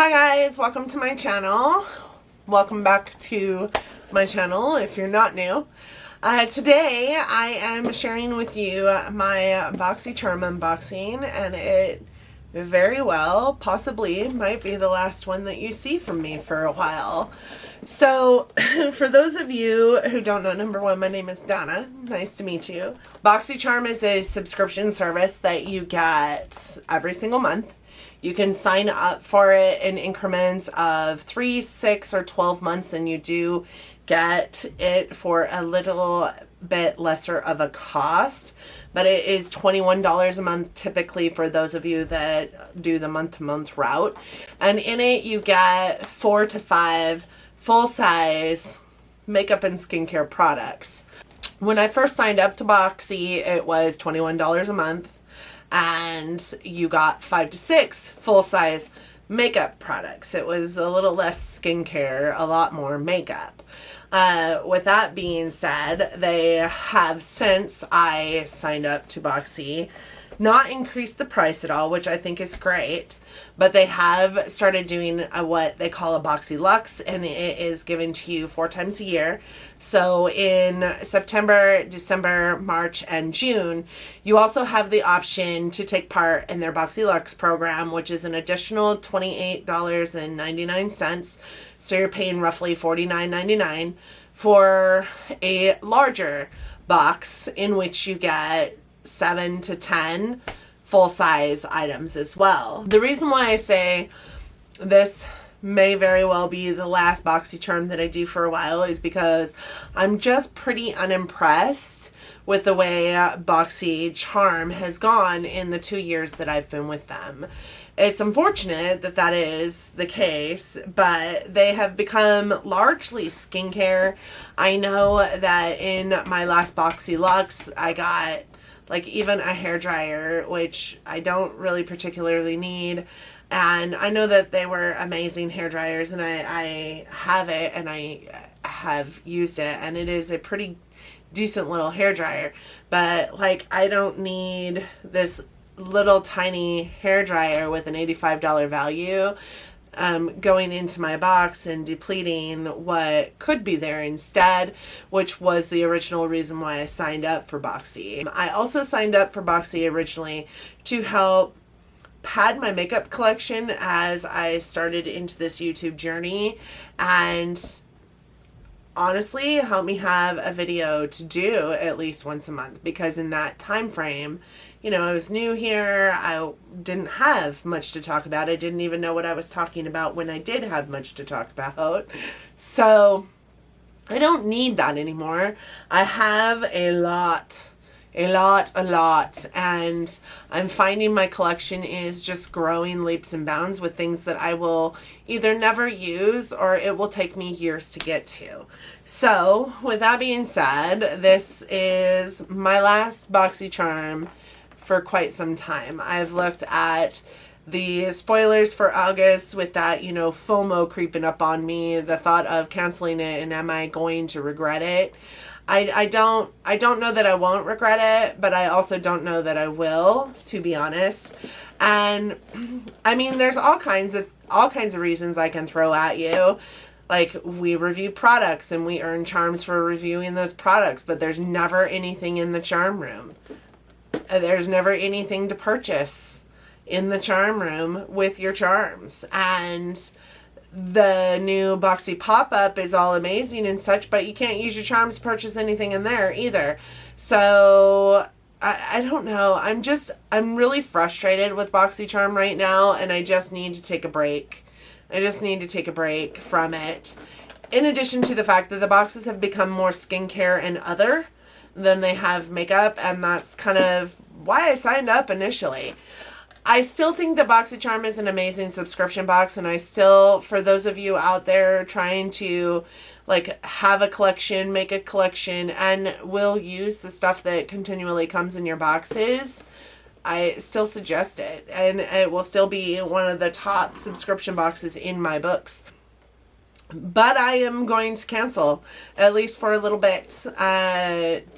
Hi guys, welcome to my channel. Welcome back to my channel if you're not new. Today I am sharing with you my BoxyCharm unboxing, and it very well possibly might be the last one that you see from me for a while. So for those of you who don't know, number one, my name is Donna. Nice to meet you. BoxyCharm is a subscription service that you get every single month. You can sign up for it in increments of 3, 6, or 12 months, and you do get it for a little bit lesser of a cost. But it is $21 a month typically for those of you that do the month-to-month route. And in it you get 4 to 5 full-size makeup and skincare products. When I first signed up to Boxy, it was $21 a month. And you got 5 to 6 full-size makeup products. It was a little less skincare, a lot more makeup. With that being said, they have, since I signed up to Boxy, not increased the price at all, which I think is great, but they have started doing what they call a Boxy Luxe, and it is given to you 4 times a year. So in September, December, March, and June, you also have the option to take part in their Boxy Luxe program, which is an additional $28.99. So you're paying roughly $49.99 for a larger box in which you get 7 to 10 full-size items as well. The reason why I say this may very well be the last BoxyCharm that I do for a while is because I'm just pretty unimpressed with the way BoxyCharm has gone in the 2 years that I've been with them. It's unfortunate that that is the case, but they have become largely skincare. I know that in my last Boxy Luxe, I got like even a hairdryer, which I don't really particularly need. And I know that they were amazing hairdryers, and I have it and I have used it, and it is a pretty decent little hairdryer. But like, I don't need this little tiny hairdryer with an $85 value going into my box and depleting what could be there instead, which was the original reason why I signed up for Boxy. I also signed up for Boxy originally to help pad my makeup collection as I started into this YouTube journey, and honestly help me have a video to do at least once a month, because in that time frame, you know, I was new here. I didn't have much to talk about. I didn't even know what I was talking about when I did have much to talk about. So I don't need that anymore. I have a lot, and I'm finding my collection is just growing leaps and bounds with things that I will either never use or it will take me years to get to. So with that being said, this is my last BoxyCharm for quite some time. I've looked at the spoilers for August with that, you know, FOMO creeping up on me, the thought of canceling it and am I going to regret it? I don't know that I won't regret it, but I also don't know that I will, to be honest. And I mean, there's all kinds of reasons I can throw at you. Like, we review products and we earn charms for reviewing those products, but there's never anything in the charm room. There's never anything to purchase in the charm room with your charms. And the new Boxy pop-up is all amazing and such, but you can't use your charms to purchase anything in there either. So I don't know. I'm really frustrated with BoxyCharm right now, and I just need to take a break. I just need to take a break from it. In addition to the fact that the boxes have become more skincare and other than they have makeup, and that's kind of why I signed up initially. I still think that BoxyCharm is an amazing subscription box, and I still, for those of you out there trying to like have a collection, make a collection, and will use the stuff that continually comes in your boxes, I still suggest it, and it will still be one of the top subscription boxes in my books. But I am going to cancel, at least for a little bit,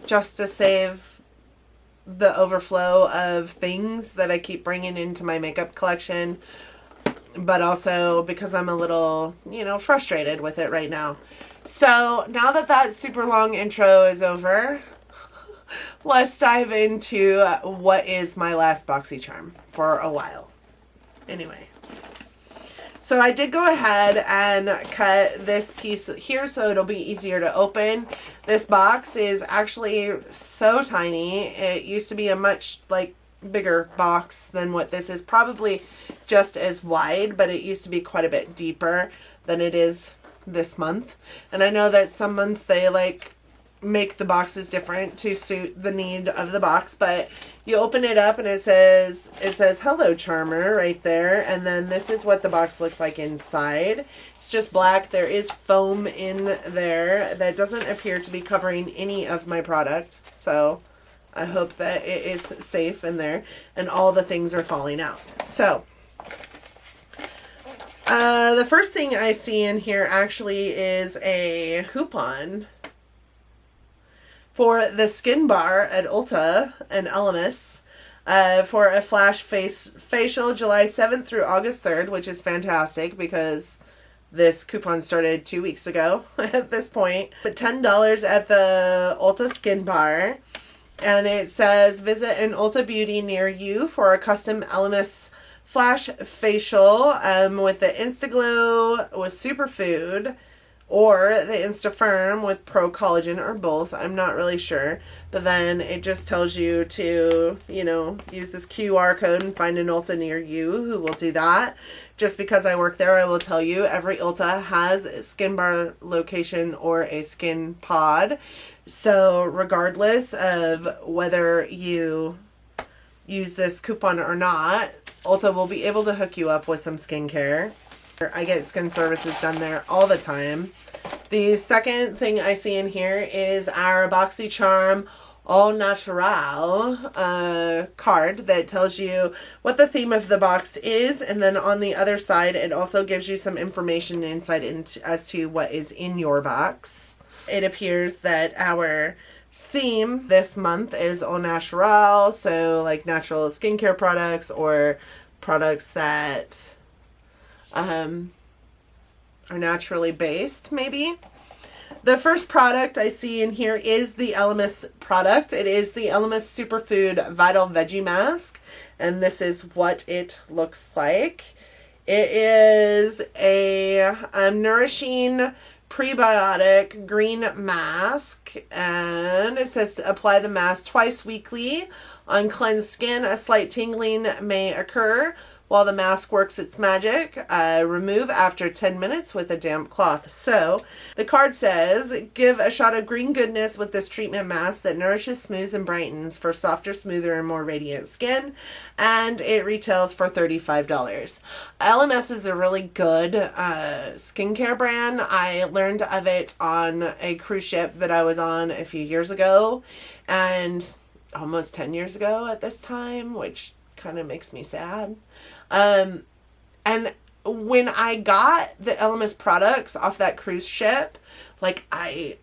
just to save the overflow of things that I keep bringing into my makeup collection. but also because I'm a little, you know, frustrated with it right now. So now that that super long intro is over, let's dive into what is my last BoxyCharm for a while. Anyway, so I did go ahead and cut this piece here so it'll be easier to open. This box is actually so tiny. It used to be a much like bigger box than what this is, probably just as wide, but it used to be quite a bit deeper than it is this month. And I know that some months they like make the boxes different to suit the need of the box, but you open it up and it says hello charmer right there, and then this is what the box looks like inside. It's just black. There is foam in there that doesn't appear to be covering any of my product, so I hope that it is safe in there and all the things are falling out. So the first thing I see in here actually is a coupon for the Skin Bar at Ulta and Elemis for a flash facial July 7th through August 3rd, which is fantastic because this coupon started 2 weeks ago at this point. But $10 at the Ulta Skin Bar. And it says, visit an Ulta Beauty near you for a custom Elemis flash facial with the Instaglow with Superfood, or the InstaFirm with Pro Collagen, or both. I'm not really sure. But then it just tells you to, you know, use this QR code and find an Ulta near you who will do that. Just because I work there, I will tell you every Ulta has a Skin Bar location or a Skin Pod. So regardless of whether you use this coupon or not, Ulta will be able to hook you up with some skincare. I get skin services done there all the time. The second thing I see in here is our BoxyCharm All Natural card that tells you what the theme of the box is, and then on the other side it also gives you some information and insight into as to what is in your box. It appears that our theme this month is All Natural, so like natural skincare products or products that are naturally based, maybe. The first product I see in here is the Elemis product. It is the Elemis Superfood Vital Veggie Mask, and this is what it looks like. It is a nourishing prebiotic green mask, and it says to apply the mask twice weekly on cleansed skin. A slight tingling may occur while the mask works its magic. Remove after 10 minutes with a damp cloth. So the card says, give a shot of green goodness with this treatment mask that nourishes, smooths, and brightens for softer, smoother, and more radiant skin. And it retails for $35. LMS is a really good skincare brand. I learned of it on a cruise ship that I was on a few years ago, and almost 10 years ago at this time, which kind of makes me sad. And when I got the Elemis products off that cruise ship, like I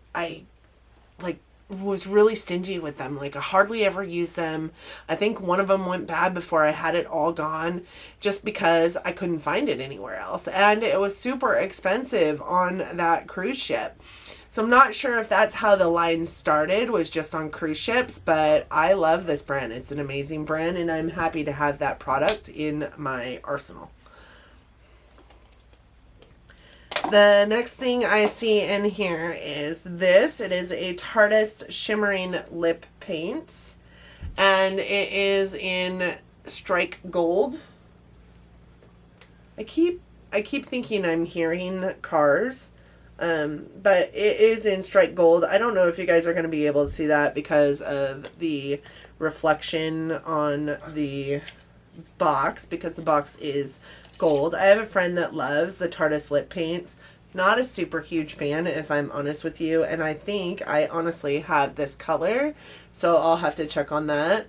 like was really stingy with them. Like I hardly ever used them. I think one of them went bad before I had it all gone, just because I couldn't find it anywhere else. And it was super expensive on that cruise ship. So I'm not sure if that's how the line started, was just on cruise ships, but I love this brand. It's an amazing brand, and I'm happy to have that product in my arsenal. The next thing I see in here is this. It is a Tarteist Shimmering Lip Paint, and it is in Strike Gold. I keep thinking I'm hearing cars. But it is in Strike Gold. I don't know if you guys are going to be able to see that because of the reflection on the box, because the box is gold. I have a friend that loves the Tarteist lip paints. Not a super huge fan, if I'm honest with you, and I think I honestly have this color, so I'll have to check on that.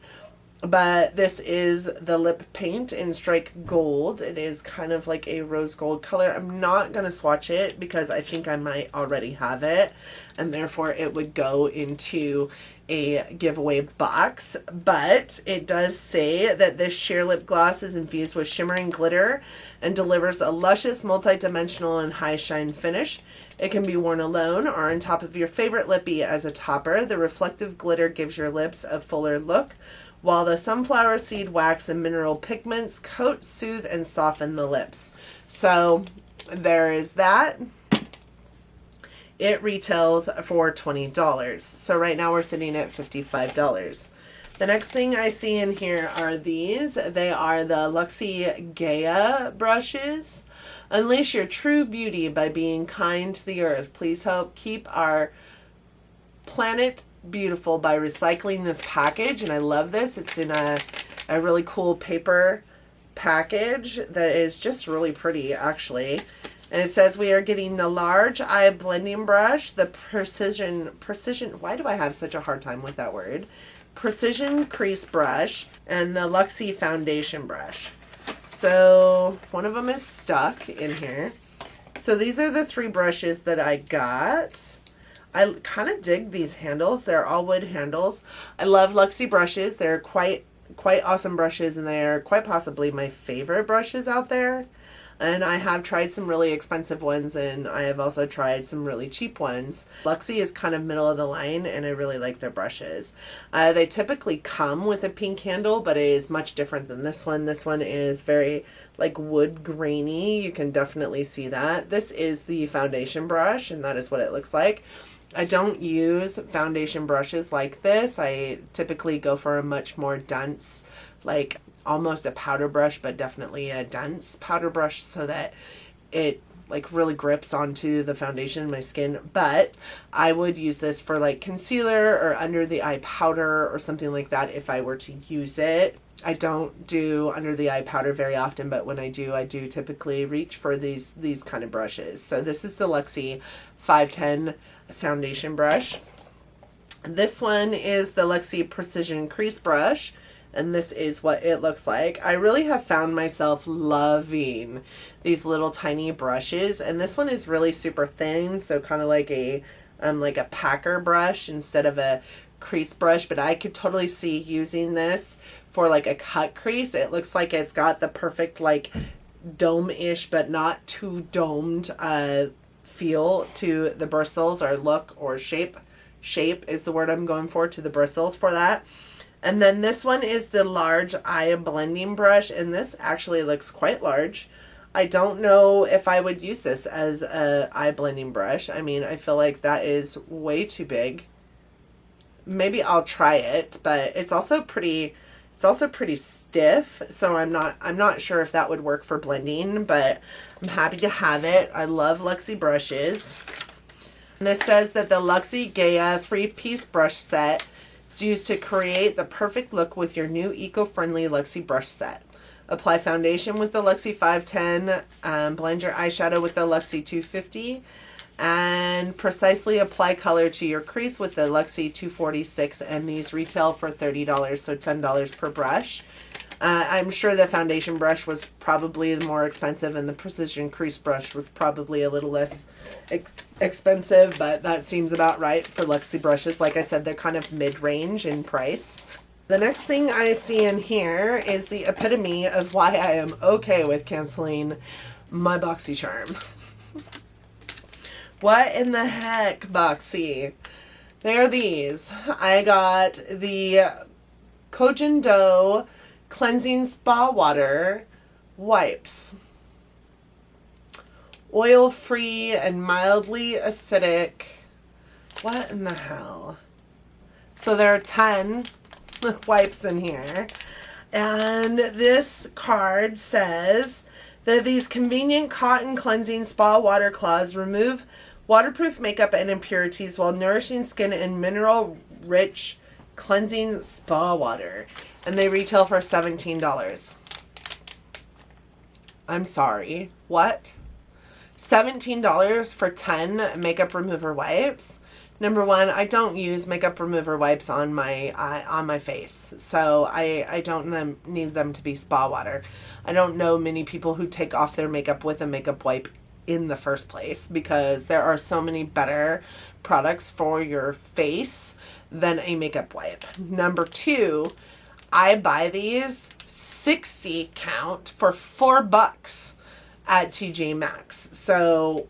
But this is the lip paint in Strike Gold. It is kind of like a rose gold color. I'm not going to swatch it because I think I might already have it, and therefore it would go into a giveaway box, but it does say that this sheer lip gloss is infused with shimmering glitter and delivers a luscious, multi-dimensional, and high shine finish. It can be worn alone or on top of your favorite lippy as a topper. The reflective glitter gives your lips a fuller look, while the sunflower seed wax and mineral pigments coat, soothe, and soften the lips. So there is that. It retails for $20. So right now we're sitting at $55. The next thing I see in here are these. They are the Lexi Gaia brushes. Unleash your true beauty by being kind to the earth. Please help keep our planet beautiful by recycling this package. And I love this. It's in a really cool paper package that is just really pretty, actually. And it says we are getting the large eye blending brush, the precision, why do I have such a hard time with that word? Precision crease brush, and the Luxie foundation brush. So one of them is stuck in here. So these are the 3 brushes that I got. I kind of dig these handles. They're all wood handles. I love Luxie brushes. They're quite awesome brushes, and they're quite possibly my favorite brushes out there. And I have tried some really expensive ones, and I have also tried some really cheap ones. Luxie is kind of middle of the line, and I really like their brushes. They typically come with a pink handle, but it is much different than this one. This one is very like wood grainy. You can definitely see that. This is the foundation brush, and that is what it looks like. I don't use foundation brushes like this. I typically go for a much more dense, like almost a powder brush, but definitely a dense powder brush so that it like really grips onto the foundation in my skin. But I would use this for like concealer or under the eye powder or something like that if I were to use it. I don't do under the eye powder very often, but when I do typically reach for these kind of brushes. So this is the Lexi 510 foundation brush. This one is the Lexi Precision Crease Brush, and this is what it looks like. I really have found myself loving these little tiny brushes, and this one is really super thin, so kind of like a packer brush instead of a crease brush, but I could totally see using this for like a cut crease. It looks like it's got the perfect like dome-ish but not too domed feel to the bristles, or look, or shape is the word I'm going for, to the bristles for that. And then this one is the large eye blending brush, and this actually looks quite large. I don't know if I would use this as a eye blending brush. I mean, I feel like that is way too big. Maybe I'll try it, but it's also pretty stiff, so I'm not sure if that would work for blending, but I'm happy to have it. I love Lexi brushes. And this says that the Lexi Gaia 3-piece brush set is used to create the perfect look with your new eco-friendly Lexi brush set. Apply foundation with the Lexi 510, blend your eyeshadow with the Lexi 250, and precisely apply color to your crease with the Lexi 246, and these retail for $30, so $10 per brush. I'm sure the foundation brush was probably the more expensive, and the precision crease brush was probably a little less expensive, but that seems about right for Lexi brushes. Like I said, they're kind of mid-range in price. The next thing I see in here is the epitome of why I am okay with canceling my BoxyCharm. What in the heck, Boxy? They are these. I got the Kojin Dough Cleansing Spa Water Wipes. Oil-free and mildly acidic. What in the hell? So there are 10 wipes in here. And this card says that these convenient cotton cleansing spa water cloths remove waterproof makeup and impurities while nourishing skin in mineral-rich cleansing spa water. And they retail for $17. I'm sorry. What? $17 for 10 makeup remover wipes? Number one, I don't use makeup remover wipes on my face, so I don't need them to be spa water. I don't know many people who take off their makeup with a makeup wipe in the first place, because there are so many better products for your face than a makeup wipe. Number 2, I buy these 60 count for $4 at TJ Maxx. So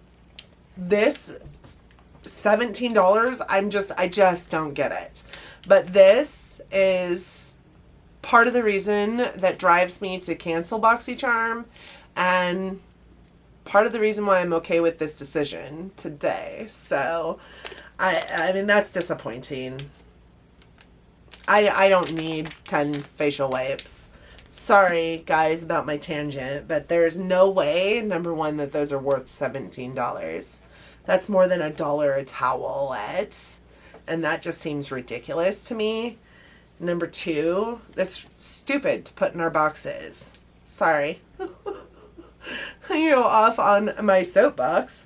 this $17, I just don't get it. But this is part of the reason that drives me to cancel BoxyCharm, and part of the reason why I'm okay with this decision today. So I mean, that's disappointing. I don't need 10 facial wipes. Sorry guys about my tangent, but there's no way, number 1, that those are worth $17. That's more than $1 a towelette, and that just seems ridiculous to me. Number 2, that's stupid to put in our boxes. Sorry. Off on my soapbox.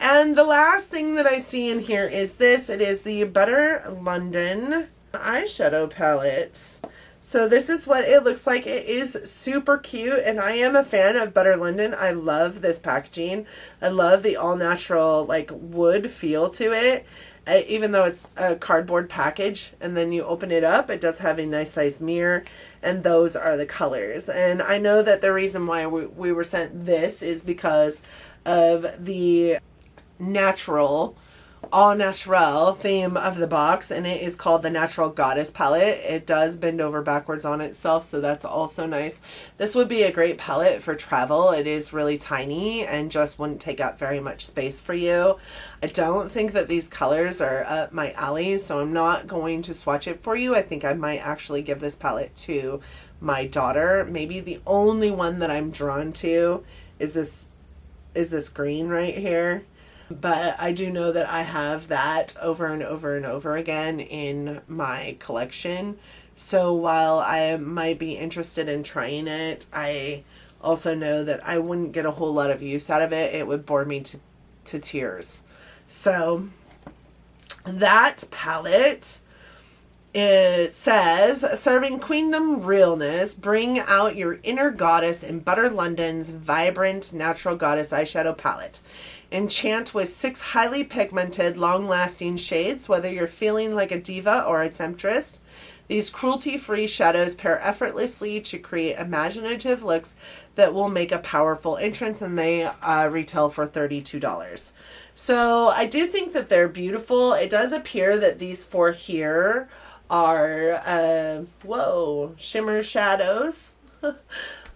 And the last thing that I see in here is this. It is the Butter London eyeshadow palette. So this is what it looks like. It is super cute, and I am a fan of Butter London. I love this packaging. I love the all-natural, like, wood feel to it. Even though it's a cardboard package, and then you open it up, it does have a nice size mirror, and those are the colors. And I know that the reason why we were sent this is because of the natural, all natural theme of the box, and it is called the Natural Goddess palette. It does bend over backwards on itself, so that's also nice. This would be a great palette for travel. It is really tiny and just wouldn't take up very much space for you. I don't think that these colors are up my alley, so I'm not going to swatch it for you. I think I might actually give this palette to my daughter. Maybe the only one that I'm drawn to is this green right here. But I do know that I have that over and over and over again in my collection. So while I might be interested in trying it, I also know that I wouldn't get a whole lot of use out of it. It would bore me to tears. So that palette, it says, serving queendom realness, bring out your inner goddess in Butter London's vibrant Natural Goddess eyeshadow palette. Enchant with 6 highly pigmented, long-lasting shades, whether you're feeling like a diva or a temptress. These cruelty-free shadows pair effortlessly to create imaginative looks that will make a powerful entrance, and they retail for $32. So I do think that they're beautiful. It does appear that these 4 here are, shimmer shadows.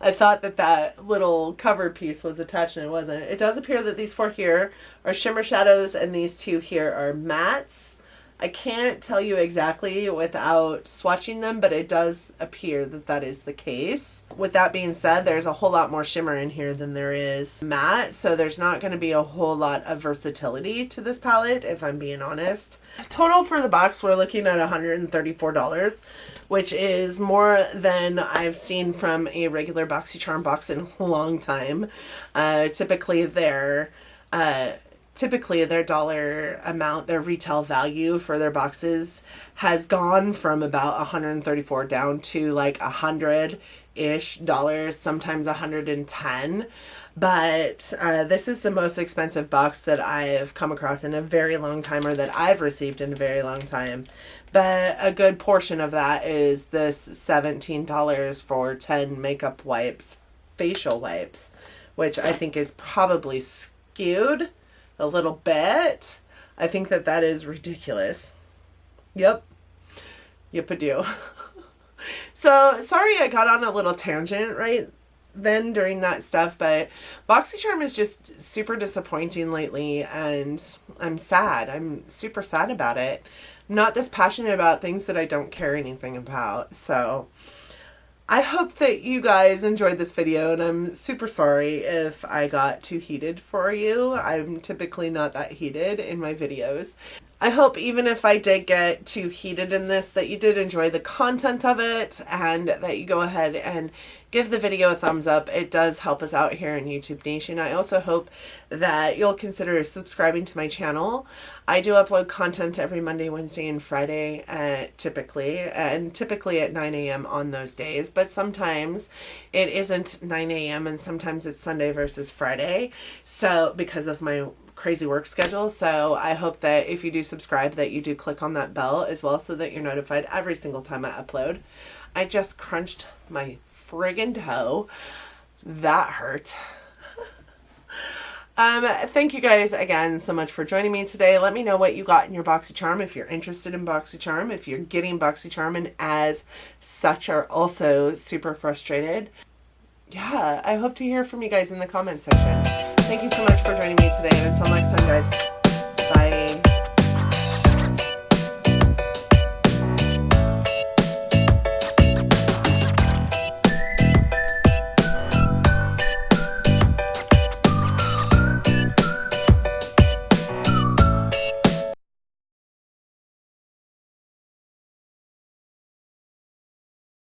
I thought that little cover piece was attached and it wasn't. It does appear that these 4 here are shimmer shadows and these 2 here are mattes. I can't tell you exactly without swatching them, but it does appear that that is the case. With that being said, there's a whole lot more shimmer in here than there is matte, so there's not going to be a whole lot of versatility to this palette, if I'm being honest. Total for the box, we're looking at $134, which is more than I've seen from a regular BoxyCharm box in a long time. Typically their dollar amount, their retail value for their boxes has gone from about $134 down to like $100-ish dollars, sometimes $110. But this is the most expensive box that I've come across in a very long time, or that I've received in a very long time. But a good portion of that is this $17 for 10 makeup wipes, facial wipes, which I think is probably skewed a little bit. I think that that is ridiculous. Yep, I do. So sorry I got on a little tangent right then during that stuff, but BoxyCharm is just super disappointing lately, and I'm sad. I'm super sad about it. I'm not this passionate about things that I don't care anything about. So I hope that you guys enjoyed this video, and I'm super sorry if I got too heated for you. I'm typically not that heated in my videos. I hope even if I did get too heated in this, that you did enjoy the content of it, and that you go ahead and give the video a thumbs up. It does help us out here in YouTube Nation. I also hope that you'll consider subscribing to my channel. I do upload content every Monday, Wednesday, and Friday, typically at 9 a.m. on those days, but sometimes it isn't 9 a.m. and sometimes it's Sunday versus Friday, so because of my crazy work schedule. So I hope that if you do subscribe that you do click on that bell as well so that you're notified every single time I upload. I just crunched my friggin' toe. That hurt. Thank you guys again so much for joining me today. Let me know what you got in your BoxyCharm if you're interested in BoxyCharm, if you're getting BoxyCharm and as such are also super frustrated. Yeah, I hope to hear from you guys in the comments section. Thank you so much for joining me today, and until next time, guys.